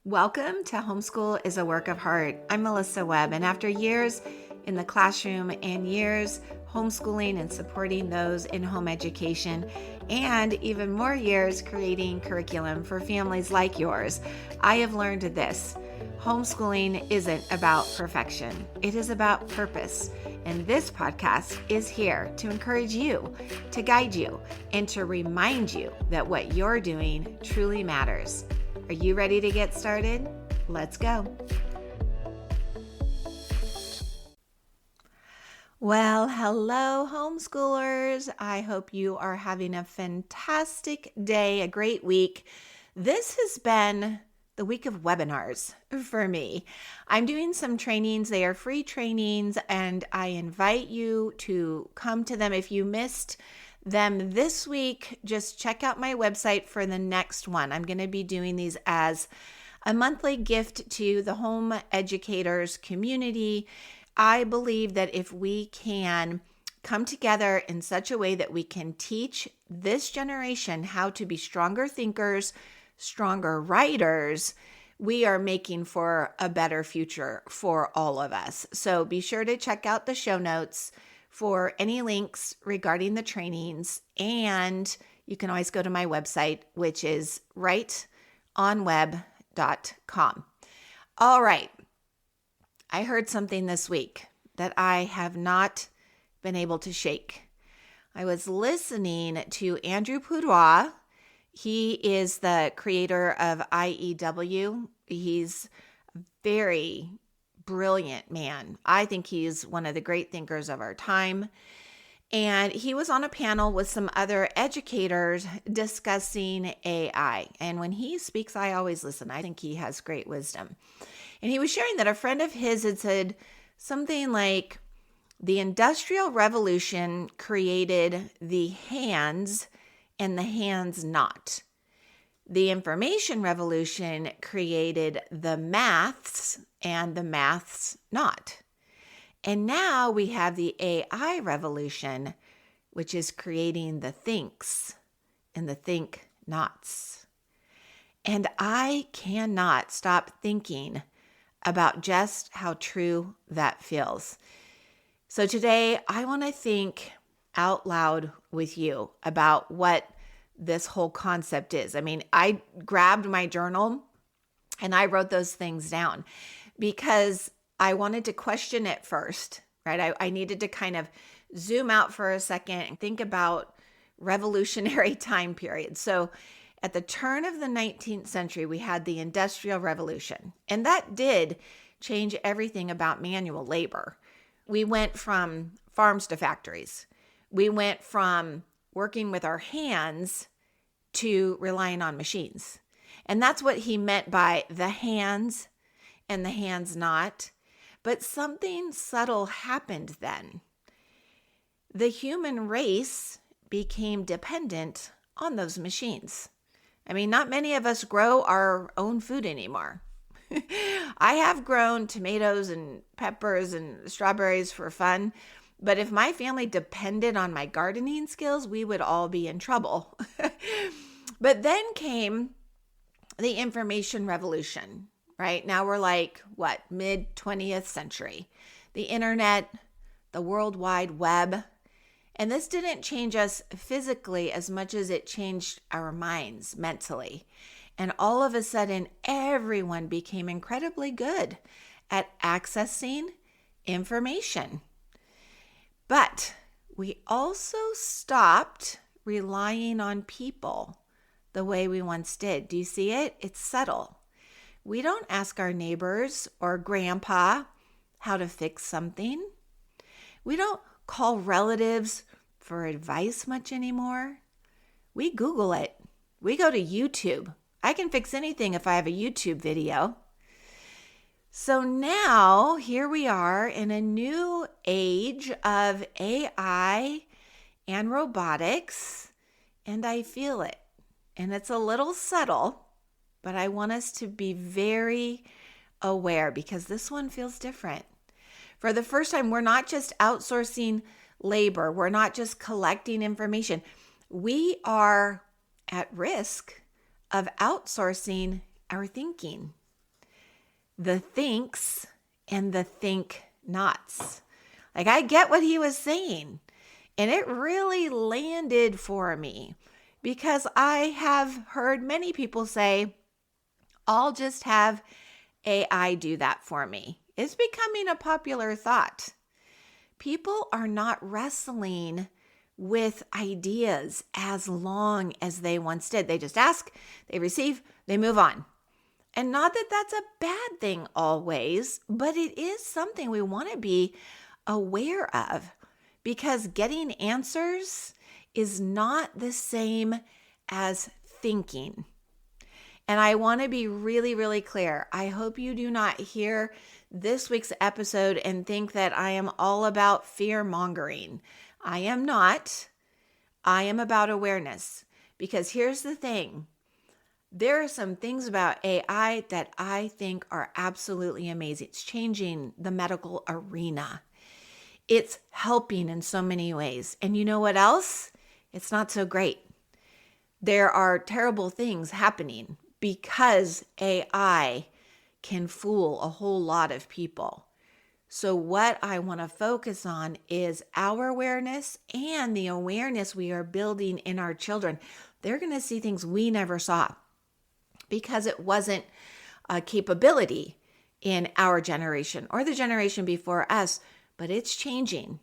Welcome to Homeschool is a Work of Heart. I'm Melissa Webb, and after years in the classroom and years homeschooling and supporting those in home education, and even more years creating curriculum for families like yours, I have learned this. Homeschooling isn't about perfection. It is about purpose. And this podcast is here to encourage you, to guide you, and to remind you that what you're doing truly matters. Are you ready to get started? Let's go. Well, hello, homeschoolers. I hope you are having a fantastic day, a great week. This has been the week of webinars for me. I'm doing some trainings. They are free trainings, and I invite you to come to them. If you missed them this week, just check out my website for the next one. I'm going to be doing these as a monthly gift to the home educators community. I believe that if we can come together in such a way that we can teach this generation how to be stronger thinkers, stronger writers, we are making for a better future for all of us. So be sure to check out the show notes for any links regarding the trainings, and you can always go to my website, which is writeonweb.com. All right. I heard something this week that I have not been able to shake. I was listening to Andrew Pudewa. He is the creator of IEW. He's a very brilliant man. I think he's one of the great thinkers of our time. And he was on a panel with some other educators discussing AI. And when he speaks, I always listen. I think he has great wisdom. And he was sharing that a friend of his had said something like, the Industrial Revolution created the hands and the hands not. The Information Revolution created the maths and the maths not. And now we have the AI revolution, which is creating the thinks and the think nots. And I cannot stop thinking about just how true that feels. So today I want to think out loud with you about what this whole concept is. I mean, I grabbed my journal and I wrote those things down because I wanted to question it first, right? I needed to kind of zoom out for a second and think about revolutionary time periods. So at the turn of the 19th century, we had the Industrial Revolution, and that did change everything about manual labor. We went from farms to factories. We went from working with our hands to relying on machines. And that's what he meant by the hands and the hands not. But something subtle happened then. The human race became dependent on those machines. I mean, not many of us grow our own food anymore. I have grown tomatoes and peppers and strawberries for fun, but if my family depended on my gardening skills, we would all be in trouble. But then came the information revolution, right? Now we're like, mid 20th century. The internet, the World Wide Web. And this didn't change us physically as much as it changed our minds mentally. And all of a sudden, everyone became incredibly good at accessing information. But we also stopped relying on people the way we once did. Do you see it? It's subtle. We don't ask our neighbors or grandpa how to fix something. We don't call relatives for advice much anymore. We Google it. We go to YouTube. I can fix anything if I have a YouTube video. So now here we are in a new age of AI and robotics, and I feel it. And it's a little subtle, but I want us to be very aware because this one feels different. For the first time, we're not just outsourcing labor. We're not just collecting information. We are at risk of outsourcing our thinking the thinks and the think nots. Like, I get what he was saying, and it really landed for me because I have heard many people say, I'll just have AI do that for me. It's becoming a popular thought. People are not wrestling with ideas as long as they once did. They just ask, they receive, they move on. And not that that's a bad thing always, but it is something we want to be aware of, because getting answers is not the same as thinking. And I want to be really, really clear. I hope you do not hear this week's episode and think that I am all about fear mongering. I am not. I am about awareness, because here's the thing. There are some things about AI that I think are absolutely amazing. It's changing the medical arena. It's helping in so many ways. And you know what else? It's not so great. There are terrible things happening because AI can fool a whole lot of people. So what I want to focus on is our awareness and the awareness we are building in our children. They're going to see things we never saw because it wasn't a capability in our generation or the generation before us, but it's changing.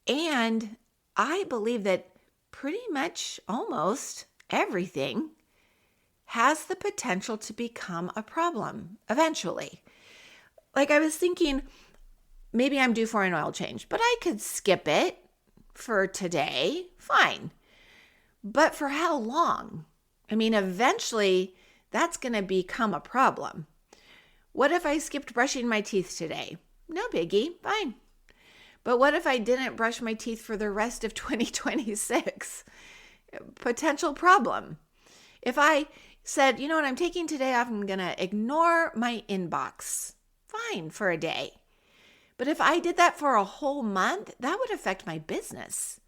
And I believe that pretty much almost everything has the potential to become a problem eventually. Like, I was thinking, maybe I'm due for an oil change, but I could skip it for today. Fine. But for how long? I mean, eventually that's going to become a problem. What if I skipped brushing my teeth today? No biggie. Fine. But what if I didn't brush my teeth for the rest of 2026? Potential problem. If I said, you know what, I'm taking today off, I'm going to ignore my inbox. Fine, for a day. But if I did that for a whole month, that would affect my business.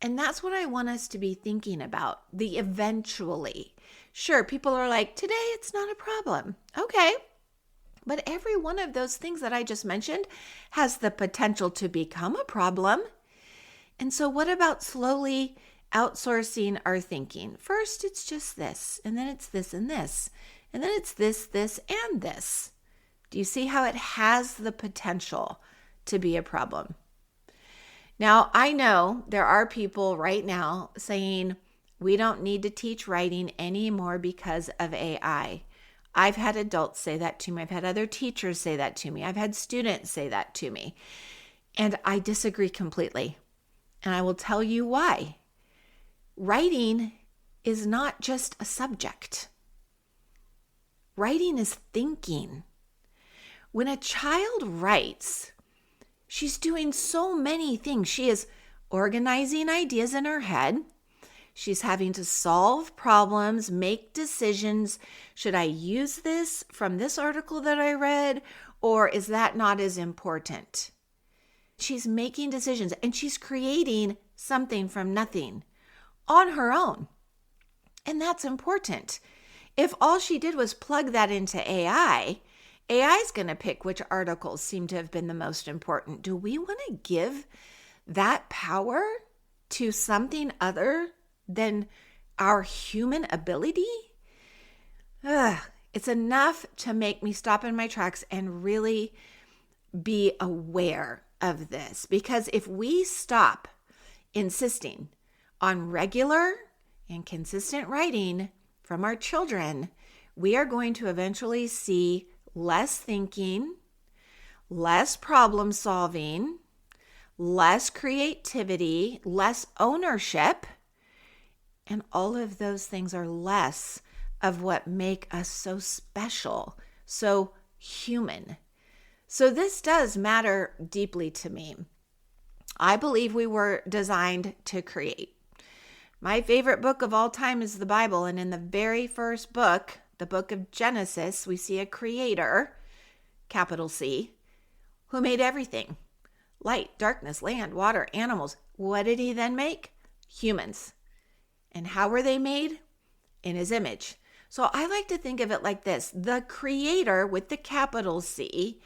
And that's what I want us to be thinking about, the eventually. Sure, people are like, today it's not a problem. Okay. But every one of those things that I just mentioned has the potential to become a problem. And so what about slowly outsourcing our thinking? First, it's just this, and then it's this and this, and then it's this, this, and this. Do you see how it has the potential to be a problem? Now, I know there are people right now saying we don't need to teach writing anymore because of AI. I've had adults say that to me. I've had other teachers say that to me. I've had students say that to me. And I disagree completely. And I will tell you why. Writing is not just a subject. Writing is thinking. When a child writes, she's doing so many things. She is organizing ideas in her head. She's having to solve problems, make decisions. Should I use this from this article that I read, or is that not as important? She's making decisions and she's creating something from nothing on her own. And that's important. If all she did was plug that into AI is going to pick which articles seem to have been the most important. Do we want to give that power to something other than our human ability? It's enough to make me stop in my tracks and really be aware of this. Because if we stop insisting on regular and consistent writing from our children, we are going to eventually see less thinking, less problem solving, less creativity, less ownership, and all of those things are less of what make us so special, so human. So this does matter deeply to me. I believe we were designed to create. My favorite book of all time is the Bible, and in the very first book, the book of Genesis, we see a creator, capital C, who made everything. Light, darkness, land, water, animals. What did he then make? Humans. And how were they made? In his image. So I like to think of it like this. The creator with the capital C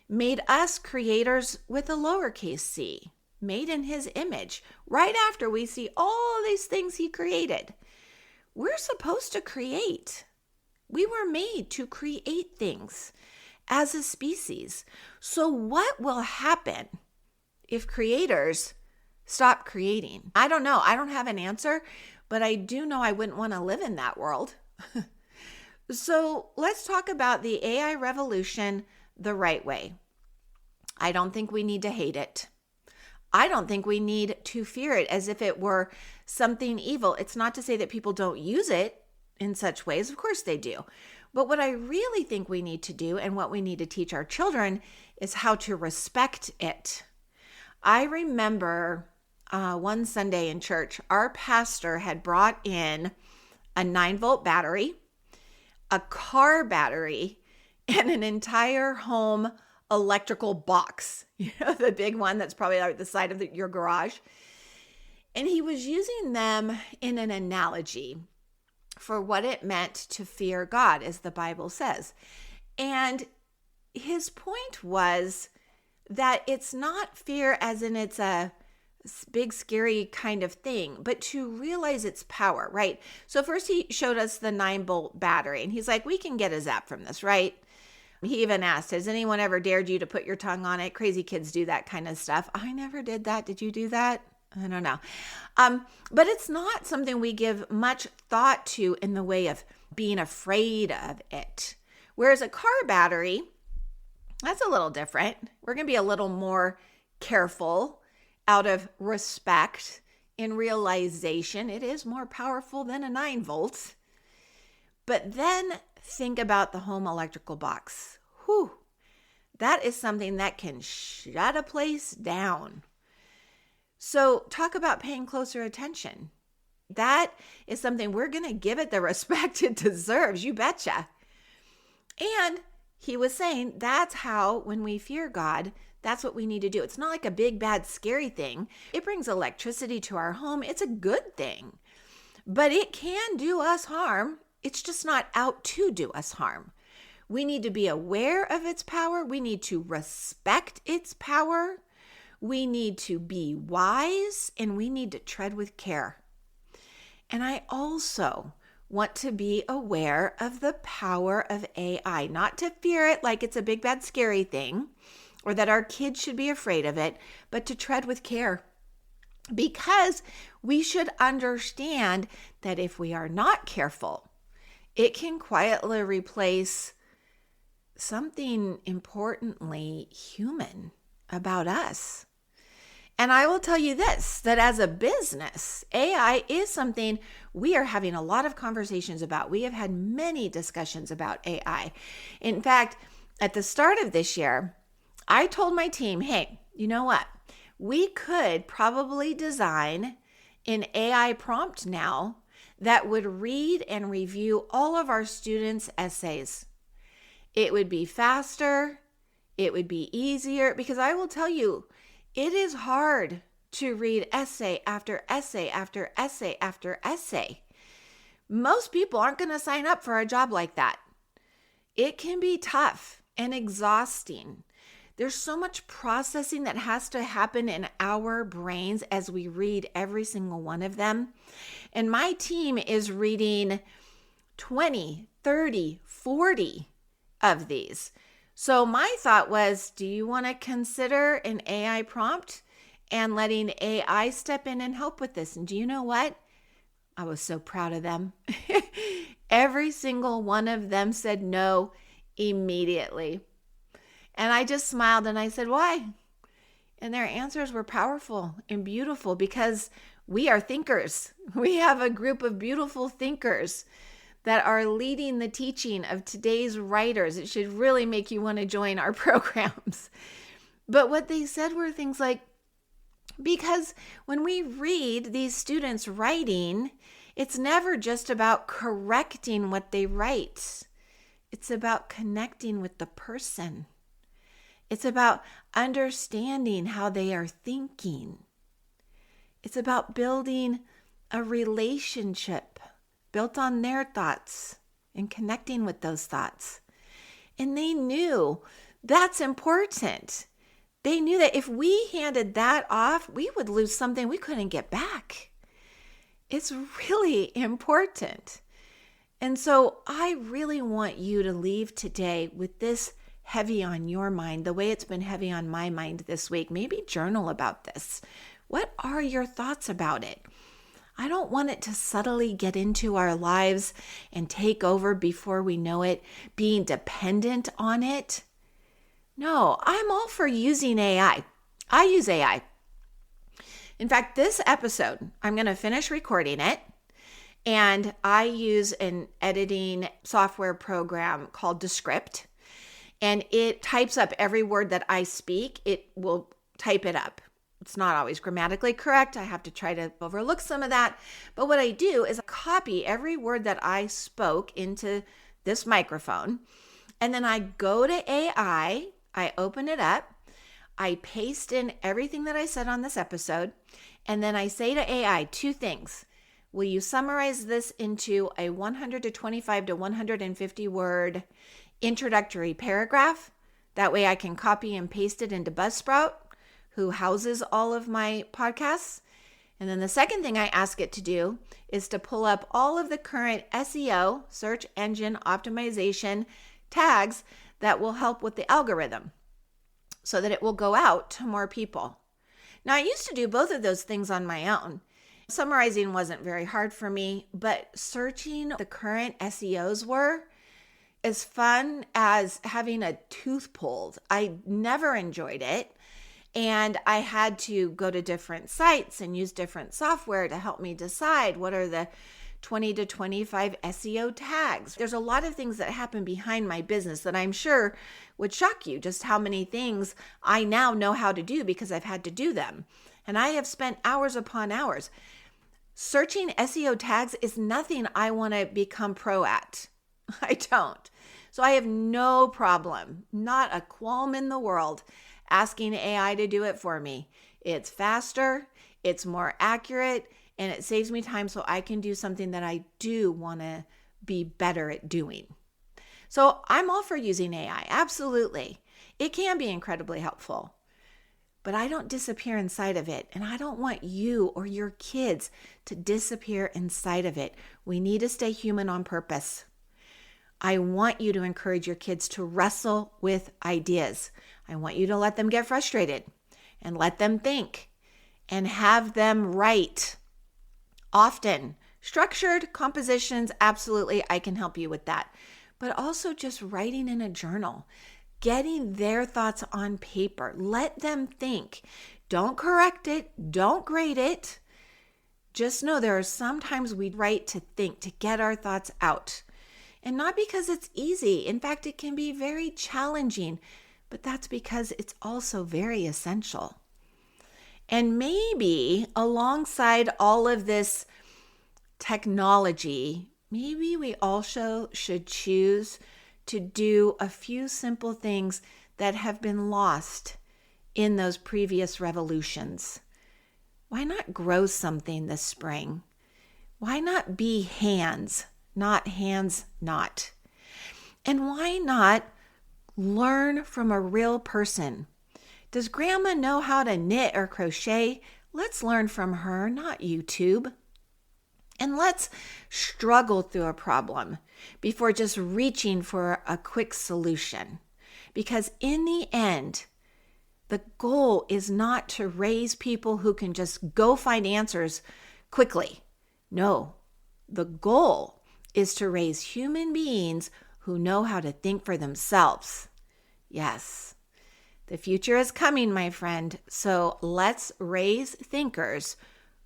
made us creators with a lowercase c, made in his image, right after we see all these things he created. We're supposed to create. We were made to create things as a species. So what will happen if creators stop creating? I don't know. I don't have an answer, but I do know I wouldn't want to live in that world. So let's talk about the AI revolution the right way. I don't think we need to hate it. I don't think we need to fear it as if it were something evil. It's not to say that people don't use it in such ways. Of course they do. But what I really think we need to do and what we need to teach our children is how to respect it. I remember one Sunday in church, our pastor had brought in a 9-volt battery, a car battery, and an entire home electrical box, the big one that's probably like the side of your garage. And he was using them in an analogy for what it meant to fear God, as the Bible says. And his point was that it's not fear as in it's a big, scary kind of thing, but to realize its power, right? So first he showed us the 9-volt battery, and he's like, we can get a zap from this, right? He even asked, has anyone ever dared you to put your tongue on it? Crazy kids do that kind of stuff. I never did that. Did you do that? I don't know. But it's not something we give much thought to in the way of being afraid of it. Whereas a car battery, that's a little different. We're going to be a little more careful out of respect in realization. It is more powerful than a 9-volt. But then think about the home electrical box. Whew. That is something that can shut a place down. So talk about paying closer attention. That is something we're going to give it the respect it deserves. You betcha. And he was saying that's how, when we fear God, that's what we need to do. It's not like a big, bad, scary thing. It brings electricity to our home. It's a good thing. But it can do us harm. It's just not out to do us harm. We need to be aware of its power. We need to respect its power. We need to be wise, and we need to tread with care. And I also want to be aware of the power of AI, not to fear it like it's a big, bad, scary thing, or that our kids should be afraid of it, but to tread with care. Because we should understand that if we are not careful, it can quietly replace something importantly human about us. And I will tell you this, that as a business, AI is something we are having a lot of conversations about. We have had many discussions about AI. In fact, at the start of this year, I told my team, hey, you know what? We could probably design an AI prompt now that would read and review all of our students' essays. It would be faster. It would be easier, because I will tell you, it is hard to read essay after essay after essay after essay. Most people aren't going to sign up for a job like that. It can be tough and exhausting. There's so much processing that has to happen in our brains as we read every single one of them. And my team is reading 20, 30, 40 of these. So my thought was, do you want to consider an AI prompt and letting AI step in and help with this? And do you know what? I was so proud of them. Every single one of them said no immediately. And I just smiled and I said, why? And their answers were powerful and beautiful, because we are thinkers. We have a group of beautiful thinkers that are leading the teaching of today's writers. It should really make you want to join our programs. But what they said were things like, because when we read these students writing, it's never just about correcting what they write. It's about connecting with the person. It's about understanding how they are thinking. It's about building a relationship built on their thoughts and connecting with those thoughts. And they knew that's important. They knew that if we handed that off, we would lose something we couldn't get back. It's really important. And so I really want you to leave today with this heavy on your mind, the way it's been heavy on my mind this week. Maybe journal about this. What are your thoughts about it? I don't want it to subtly get into our lives and take over before we know it, being dependent on it. No, I'm all for using AI. I use AI. In fact, this episode, I'm going to finish recording it, and I use an editing software program called Descript, and it types up every word that I speak. It will type it up. It's not always grammatically correct. I have to try to overlook some of that. But what I do is I copy every word that I spoke into this microphone, and then I go to AI, I open it up, I paste in everything that I said on this episode, and then I say to AI two things. Will you summarize this into a 100 to 25 to 150 word introductory paragraph? That way I can copy and paste it into Buzzsprout, who houses all of my podcasts. And then the second thing I ask it to do is to pull up all of the current SEO, search engine optimization tags that will help with the algorithm so that it will go out to more people. Now, I used to do both of those things on my own. Summarizing wasn't very hard for me, but searching the current SEOs were as fun as having a tooth pulled. I never enjoyed it. And I had to go to different sites and use different software to help me decide what are the 20 to 25 SEO tags. There's a lot of things that happen behind my business that I'm sure would shock you, just how many things I now know how to do because I've had to do them. And I have spent hours upon hours. Searching SEO tags is nothing I want to become pro at. I don't. So I have no problem, not a qualm in the world, asking AI to do it for me. It's faster, it's more accurate, and it saves me time so I can do something that I do want to be better at doing. So I'm all for using AI, absolutely. It can be incredibly helpful, but I don't disappear inside of it, and I don't want you or your kids to disappear inside of it. We need to stay human on purpose. I want you to encourage your kids to wrestle with ideas. I want you to let them get frustrated and let them think and have them write. Often, structured compositions, absolutely, I can help you with that. But also just writing in a journal, getting their thoughts on paper. Let them think. Don't correct it. Don't grade it. Just know there are some times we write to think, to get our thoughts out. And not because it's easy. In fact, it can be very challenging, but that's because it's also very essential. And maybe alongside all of this technology, maybe we also should choose to do a few simple things that have been lost in those previous revolutions. Why not grow something this spring? Why not be hands, not hands not? And why not learn from a real person? Does grandma know how to knit or crochet? Let's learn from her, not YouTube. And let's struggle through a problem before just reaching for a quick solution. Because in the end, the goal is not to raise people who can just go find answers quickly. No, the goal is to raise human beings who know how to think for themselves. Yes, the future is coming, my friend. So let's raise thinkers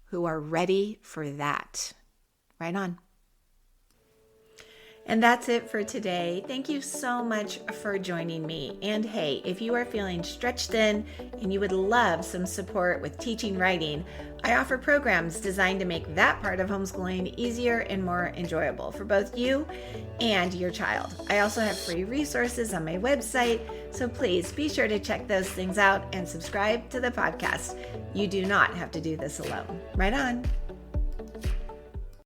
who are ready for that. Right on. And that's it for today. Thank you so much for joining me. And hey, if you are feeling stretched thin and you would love some support with teaching writing, I offer programs designed to make that part of homeschooling easier and more enjoyable for both you and your child. I also have free resources on my website, so please be sure to check those things out and subscribe to the podcast. You do not have to do this alone. Right on.